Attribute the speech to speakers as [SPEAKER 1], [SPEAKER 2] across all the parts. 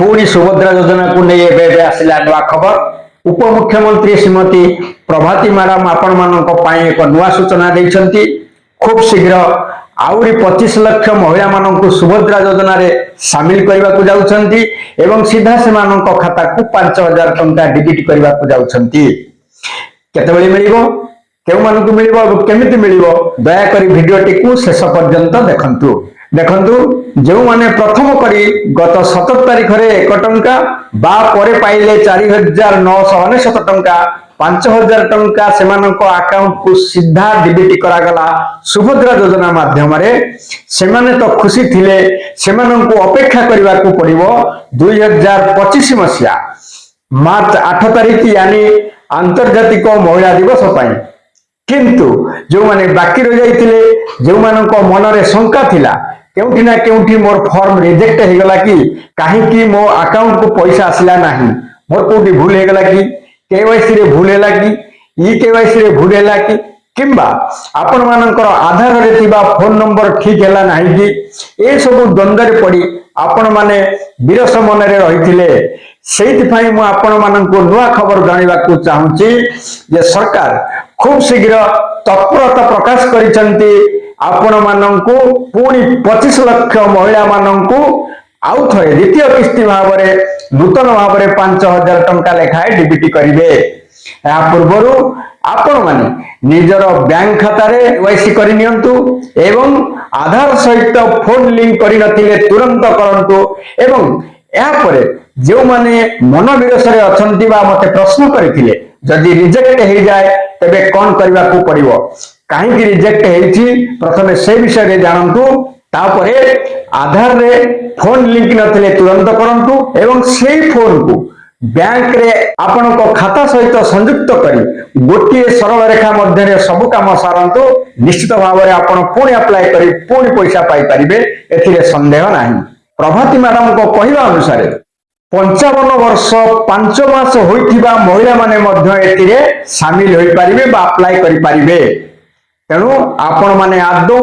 [SPEAKER 1] पुणी सुभद्रा योजना को नहीं एबे आसिला नुआ खबर। उपमुख्यमंत्री श्रीमती प्रभाती मैडम आपण मानक एक नुआ सूचना देइछंती। खूब शीघ्र आउरी 25 लाख महिला मानक सुभद्रा योजना रे शामिल करने को जाउछंती एवं सीधा से मानक खाता को 5000 टंका डिबिट करने को जाउछंती। केतेबेले मिलिबो केउ मानक मिलिबो केमिति मिलिबो दया करी भिडियोटी को शेष पर्यंत देखंतु जो माने प्रथम करी गत 17 तारिख रे 1 टंका बा परे पाइले 4999 टंका 5000 टंका सेमानक अकाउंट को सीधा डिबिट करागला सुभद्रा योजना माध्यम रे। सेमाने तो खुशी थिले, सेमानक अपेक्षा करबा को पड़िबो 2025 मसिया मार्च 8 तारिख यानी अंतर्जातिक महिला दिवस पाई। किंतु जो माने बाकी रह जाइतिले, जो मानक मन रे शंका थिला केउठी ना केउठी मोर फॉर्म रिजेक्ट हे गला कि काहे कि मो अकाउंट को पैसा आसिला नाही, मोर कोठी भूल हे गला कि केवाईसी रे भूल हेला कि ई केवाईसी रे भूल हेला कि किंबा आपण मानकर आधार रे थिबा फोन नंबर ठीक हेला नाही कि ए सब द्वंद्व रे पड़ी आपण माने विरस मन रे रहिथिले। सेति पई मु आपण माननको नुआ खबर जानिबा को चाहूची जे सरकार खूब शीघ्र तत्परता प्रकाश करिसंती आपण माननको पुणी 25 लाख महिला माननको आउ थरे द्वितीय किस्ती भाव रे नूतन भाव रे 5000 टंका लेखाए डिबिट करिवे। या पूर्वरु आपण माने निजर बैंक खाता रे केवाईसी करि नियंतु एवं आधार सहित फोन लिंक करि नथिले तुरंत करंतु एवं या परे जो माने मन विरस रे अछंती बा मते प्रश्न करिथिले जदि रिजेक्ट हे जाए तबे कोन करबा को पड़िबो, काहे कि रिजेक्ट हेछि प्रथमे से विषय रे जानंतु। तापरे आधार रे फोन लिंक नथिले तुरंत करंतु एवं सेही फोन को बैंक रे आपण को खाता सहित संयुक्त करी गोटे सरल रेखा मध्य रे सब काम सारंतु। निश्चित भाव रे आपण पुणी अप्लाई करी पुणी पैसा पाई परिबे, एथिरे संदेह नाही। प्रभाती मैडम को कहवा अनुसार 55 वर्ष 5 मास होइथिबा महिला माने मध्य एथिरे शामिल होई परिबे बा अप्लाई करि परिबे। तेणु आपण माने आदौ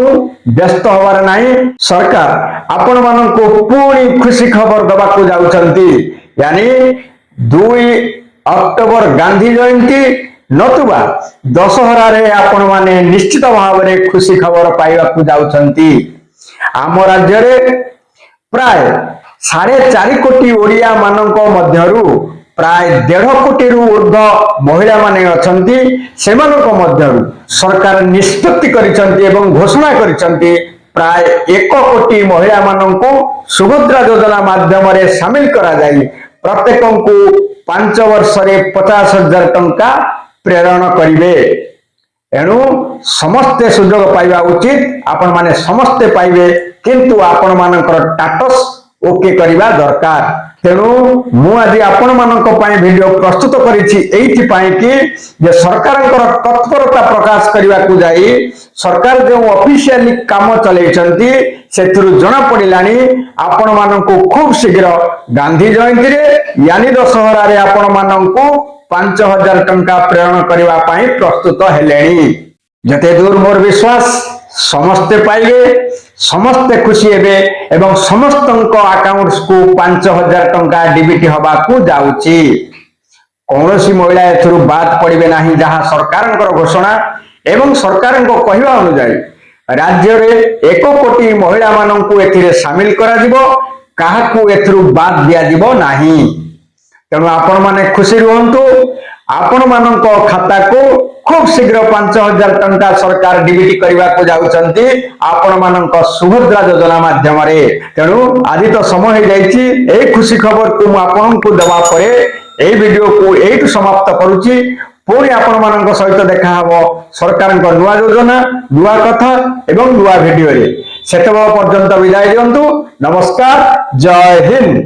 [SPEAKER 1] व्यस्त होवार नाही। सरकार आपण मानको पुणी खुशी खबर दबा को जाउछंती, यानी 2 अक्टोबर गांधी जयंती नतुबा दशहरा रे आपण माने निश्चित भाव रे खुशी खबर पाइबा को जाउछंती। आम राज्य रे प्राय 4.5 कोटी ओडिया मानक मध्यरु प्राय 1.5 कोटी रु ऊर्ध्व महिला माने अछंती। सेमानक मध्यरु सरकार निष्पत्ति करिसंती एवं घोषणा करिसंती प्राय 1 कोटी महिला माननको सुभद्रा योजना माध्यम रे शामिल करा जाई प्रत्येक को 5 वर्ष रे 50,000 टंका प्रेरण करिवे। एणु समस्ते सुजोग पाइबा उचित, आपण माने समस्ते पाइबे, किंतु आपण मानकर स्टेटस ओके करिबा दरकार। तेणु मु आज आपण मानक पई वीडियो प्रस्तुत करिछि एइथि पई कि जे सरकारकर तत्परता प्रकाश करिबा को जाई सरकार जो ऑफिशियली काम चलैछंती सेथुरु जणा पडिलानी आपण माननको खूब शीघ्र गांधी जयंती रे यानी दशहरा रे आपण माननको 5000 टंका प्रेरण करिबा पई प्रस्तुत हेलेनी। जते दूर मोर विश्वास समस्ते पाइबे, समस्ते खुशी हेबे एवं समस्तक अकाउंट्स को 5000 टंका डिबिट हबा को जाउची। कौनसी महिला एथुरु बात पड़िबे नाही, जहां सरकारक घोषणा एवं सरकारक कहवा अनुसार राज्य रे 1 कोटी महिला माननकु एथिरे शामिल करा जिवो, काहाकु एथुरु बात दिया जिवो नाही। तेणु आपण माने खुशी रुहंतु। आपण मानक खाता को खूब शीघ्र 5000 टंका सरकार डिबिट करबा को जाउछंती आपण मानक सुभद्रा योजना माध्यम रे। तेणु आज तो समय हो जाइछि ए खुशी खबर को मु आपन को दबा परे ए वीडियो को एठु समाप्त करूछि। पुणी आपण मानक सहित देखा हबो सरकार को नुआ योजना, नुआ कथा एवं नुआ वीडियो रे। सेतबेला पर्यंत विदाय दियंतु। नमस्कार, जय हिंद।